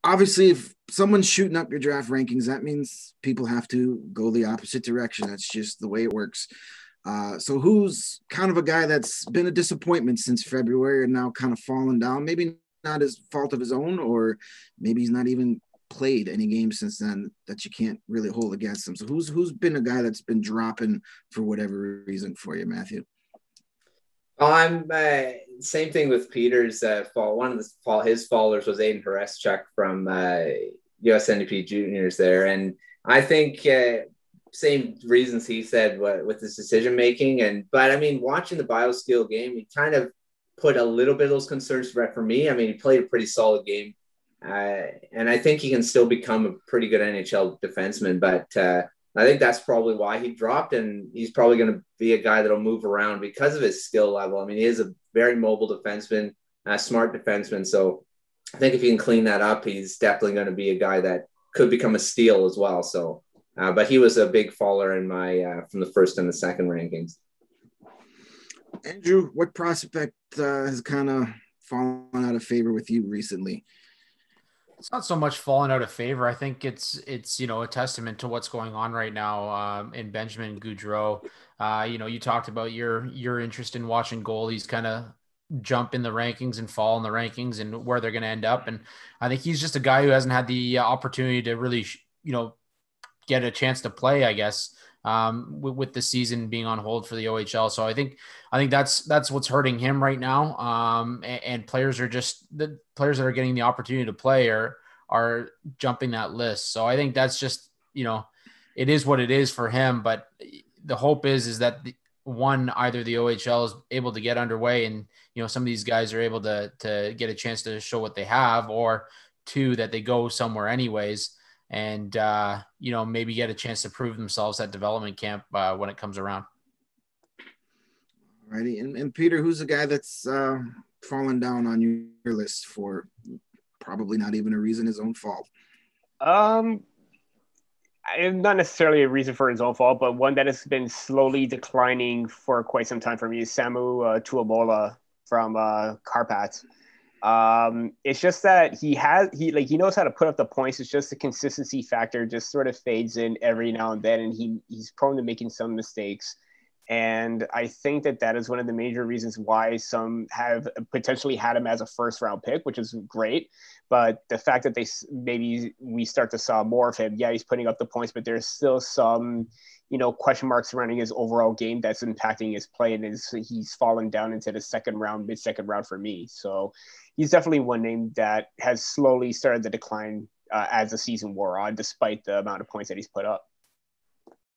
obviously, if someone's shooting up your draft rankings, that means people have to go the opposite direction. That's just the way it works. So who's kind of a guy that's been a disappointment since February and now kind of fallen down? Maybe not his fault of his own, or maybe he's not even played any games since then that you can't really hold against him. So who's been a guy that's been dropping for whatever reason for you, Matthew? Oh, I'm same thing with Peter's fall. One of his fallers was Aiden Horeschuk from USNDP Juniors there, and I think same reasons he said with his decision making. But I mean, watching the BioSteel game, he kind of put a little bit of those concerns to rest for me. I mean, he played a pretty solid game, and I think he can still become a pretty good NHL defenseman. But I think that's probably why he dropped, and he's probably going to be a guy that'll move around because of his skill level. I mean, he is a very mobile defenseman, a smart defenseman. So I think if he can clean that up, he's definitely going to be a guy that could become a steal as well. So, but he was a big faller in my from the first and the second rankings. Andrew, what prospect has kind of fallen out of favor with you recently? It's not so much falling out of favor. I think it's a testament to what's going on right now in Benjamin Gaudreau. You talked about your interest in watching goalies kind of jump in the rankings and fall in the rankings and where they're going to end up. And I think he's just a guy who hasn't had the opportunity to really, get a chance to play, I guess, with the season being on hold for the OHL. So I think that's what's hurting him right now. And players are just the players that are getting the opportunity to play are jumping that list. So I think that's just, it is what it is for him. But the hope is that either the OHL is able to get underway and, some of these guys are able to get a chance to show what they have, or two, that they go somewhere anyways and, maybe get a chance to prove themselves at development camp when it comes around. Alrighty. And Peter, who's the guy that's fallen down on your list for probably not even a reason his own fault? Not necessarily a reason for his own fault, but one that has been slowly declining for quite some time for me is Samu Tuomola from Karpats. It's just that he knows how to put up the points. It's just the consistency factor just sort of fades in every now and then, and he's prone to making some mistakes. And I think that is one of the major reasons why some have potentially had him as a first round pick, which is great. But the fact that we start to saw more of him, yeah, he's putting up the points, but there's still some, question marks surrounding his overall game that's impacting his play, and he's fallen down into the mid-second round for me. So he's definitely one name that has slowly started to decline as the season wore on, despite the amount of points that he's put up.